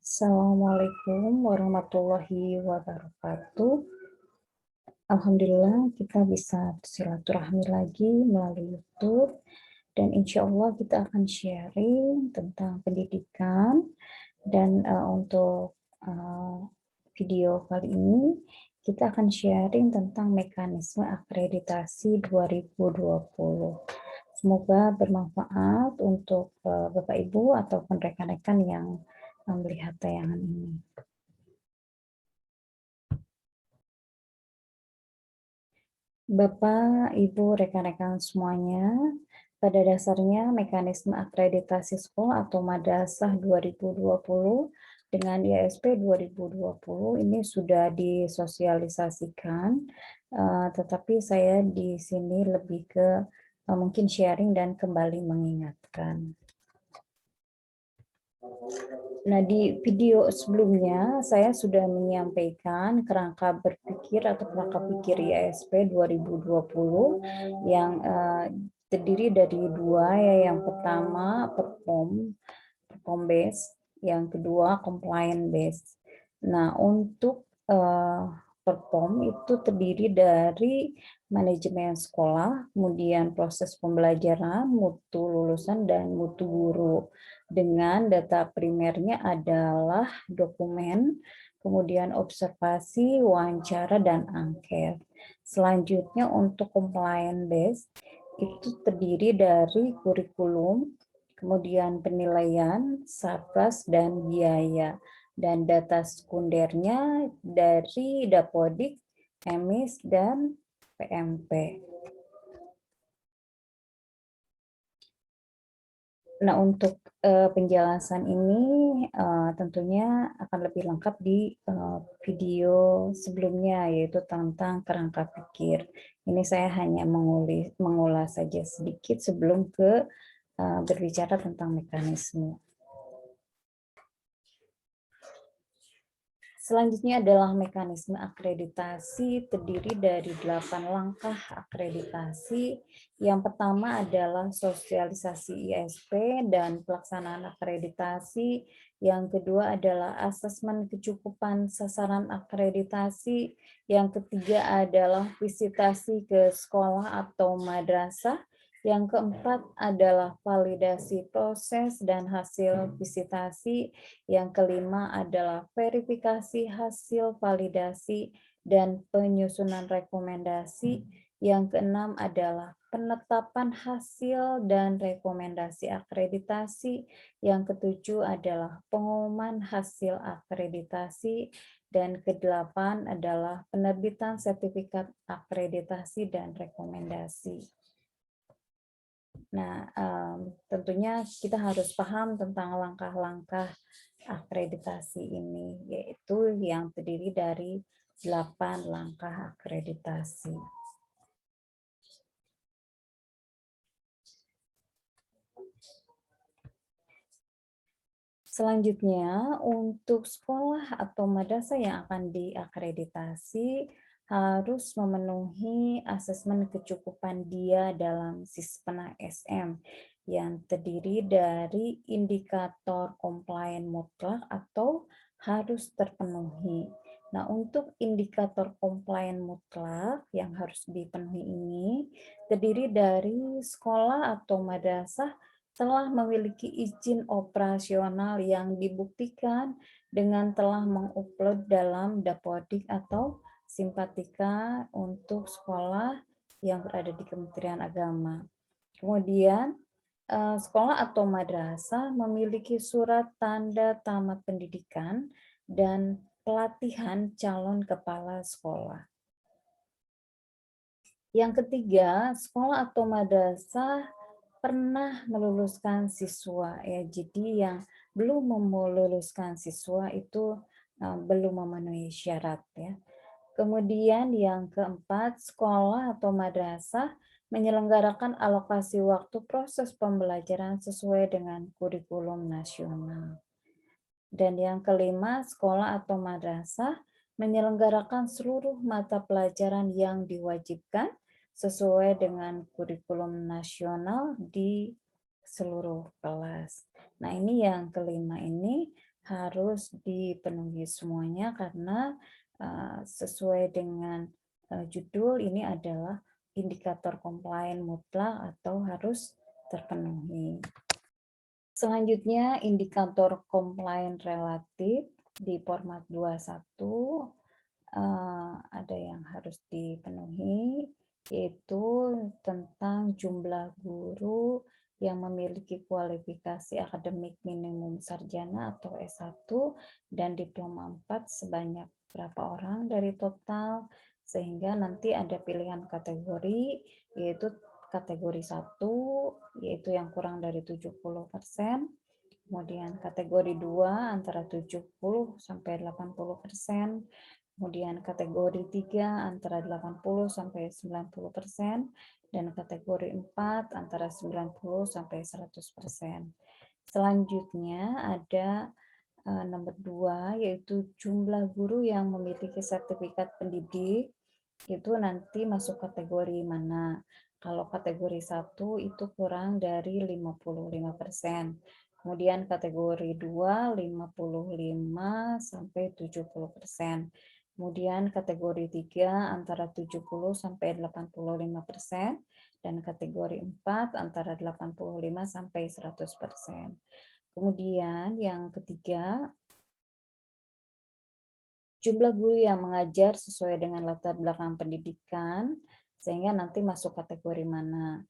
Assalamualaikum warahmatullahi wabarakatuh. Alhamdulillah kita bisa silaturahmi lagi melalui YouTube dan insya Allah kita akan sharing tentang pendidikan dan untuk video kali ini kita akan sharing tentang mekanisme akreditasi 2020. Semoga bermanfaat untuk Bapak Ibu ataupun rekan-rekan yang melihat tayangan ini. Bapak, Ibu, rekan-rekan semuanya, pada dasarnya mekanisme akreditasi sekolah atau madrasah 2020 dengan ISP 2020 ini sudah disosialisasikan, tetapi saya di sini lebih ke mungkin sharing dan kembali mengingatkan. Nah, di video sebelumnya saya sudah menyampaikan kerangka berpikir atau kerangka pikir ISP 2020 yang terdiri dari dua, ya. Yang pertama perform based, yang kedua compliant based. Nah, untuk perform itu terdiri dari manajemen sekolah, kemudian proses pembelajaran, mutu lulusan, dan mutu guru. Dengan data primernya adalah dokumen, kemudian observasi, wawancara, dan angket. Selanjutnya untuk compliant based, itu terdiri dari kurikulum, kemudian penilaian, sarkas, dan biaya. Dan data sekundernya dari Dapodik, EMIS, dan PMP. Nah, untuk penjelasan ini tentunya akan lebih lengkap di video sebelumnya, yaitu tentang kerangka pikir. Ini saya hanya mengulas saja sedikit sebelum ke berbicara tentang mekanisme. Selanjutnya adalah mekanisme akreditasi, terdiri dari 8 langkah akreditasi. Yang pertama adalah sosialisasi ISP dan pelaksanaan akreditasi. Yang kedua adalah asesmen kecukupan sasaran akreditasi. Yang ketiga adalah visitasi ke sekolah atau madrasah. Yang keempat adalah validasi proses dan hasil visitasi. Yang kelima adalah verifikasi hasil validasi dan penyusunan rekomendasi. Yang keenam adalah penetapan hasil dan rekomendasi akreditasi. Yang ketujuh adalah pengumuman hasil akreditasi. Dan kedelapan adalah penerbitan sertifikat akreditasi dan rekomendasi. Nah, tentunya kita harus paham tentang langkah-langkah akreditasi ini, yaitu yang terdiri dari 8 langkah akreditasi. Selanjutnya, untuk sekolah atau madrasah yang akan diakreditasi harus memenuhi asesmen kecukupan dia dalam Sispena SM yang terdiri dari indikator komplain mutlak atau harus terpenuhi. Nah, untuk indikator komplain mutlak yang harus dipenuhi ini terdiri dari sekolah atau madrasah telah memiliki izin operasional yang dibuktikan dengan telah mengupload dalam Dapodik atau Simpatika untuk sekolah yang berada di Kementerian Agama. Kemudian, sekolah atau madrasah memiliki surat tanda tamat pendidikan dan pelatihan calon kepala sekolah. Yang ketiga, sekolah atau madrasah pernah meluluskan siswa, ya. Jadi yang belum meluluskan siswa itu belum memenuhi syarat, ya. Kemudian yang keempat, sekolah atau madrasah menyelenggarakan alokasi waktu proses pembelajaran sesuai dengan kurikulum nasional. Dan yang kelima, sekolah atau madrasah menyelenggarakan seluruh mata pelajaran yang diwajibkan sesuai dengan kurikulum nasional di seluruh kelas. Nah, ini yang kelima ini harus dipenuhi semuanya karena sesuai dengan judul ini adalah indikator komplain mutlak atau harus terpenuhi. Selanjutnya indikator komplain relatif di format 21 ada yang harus dipenuhi, yaitu tentang jumlah guru yang memiliki kualifikasi akademik minimum sarjana atau S1 dan diploma 4 sebanyak berapa orang dari total, sehingga nanti ada pilihan kategori, yaitu kategori 1, yaitu yang kurang dari 70%, kemudian kategori 2 antara 70 sampai 80%, kemudian kategori 3 antara 80 sampai 90%, dan kategori 4 antara 90 sampai 100%. Selanjutnya ada nomor 2, yaitu jumlah guru yang memiliki sertifikat pendidik, itu nanti masuk kategori mana. Kalau kategori 1 itu kurang dari 55%. Kemudian kategori 2, 55 sampai 70%. Kemudian kategori 3 antara 70 sampai 85%, dan kategori 4 antara 85 sampai 100%. Kemudian yang ketiga, jumlah guru yang mengajar sesuai dengan latar belakang pendidikan, sehingga nanti masuk kategori mana.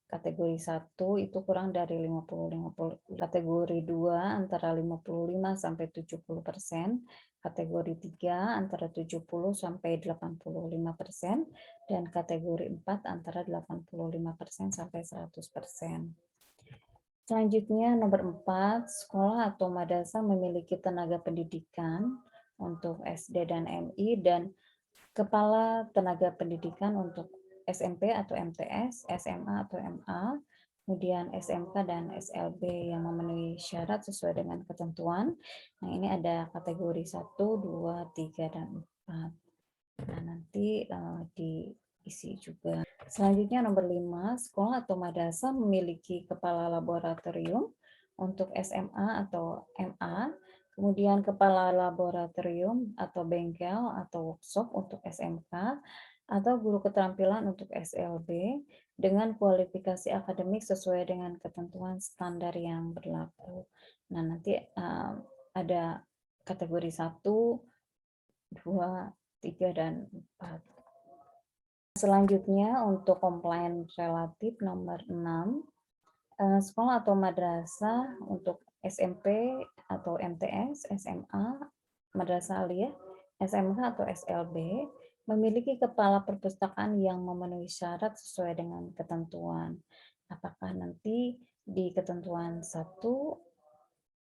Kategori 1 itu kurang dari 50, kategori 2 antara 55 sampai 70%, kategori 3 antara 70 sampai 85%, dan kategori 4 antara 85% sampai 100%. Selanjutnya nomor 4, sekolah atau madrasah memiliki tenaga pendidikan untuk SD dan MI dan kepala tenaga pendidikan untuk SMP atau MTS, SMA atau MA, kemudian SMK dan SLB yang memenuhi syarat sesuai dengan ketentuan. Nah, ini ada kategori 1, 2, 3, dan 4. Nah, nanti diisi juga. Selanjutnya nomor 5, sekolah atau madrasah memiliki kepala laboratorium untuk SMA atau MA, kemudian kepala laboratorium atau bengkel atau workshop untuk SMK, atau guru keterampilan untuk SLB dengan kualifikasi akademik sesuai dengan ketentuan standar yang berlaku. Nah, nanti ada kategori 1, 2, 3, dan 4. Selanjutnya untuk komplain relatif nomor 6, sekolah atau madrasah untuk SMP atau MTS, SMA, madrasah aliyah, SMK atau SLB memiliki kepala perpustakaan yang memenuhi syarat sesuai dengan ketentuan. Apakah nanti di ketentuan 1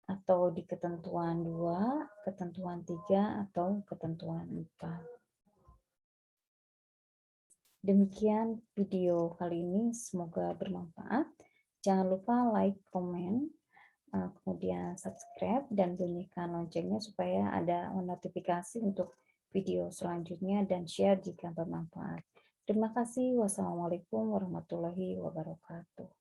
atau di ketentuan 2, ketentuan 3, atau ketentuan 4. Demikian video kali ini, semoga bermanfaat. Jangan lupa like, komen, kemudian subscribe, dan bunyikan loncengnya supaya ada notifikasi untuk video selanjutnya, dan share jika bermanfaat. Terima kasih. Wassalamualaikum warahmatullahi wabarakatuh.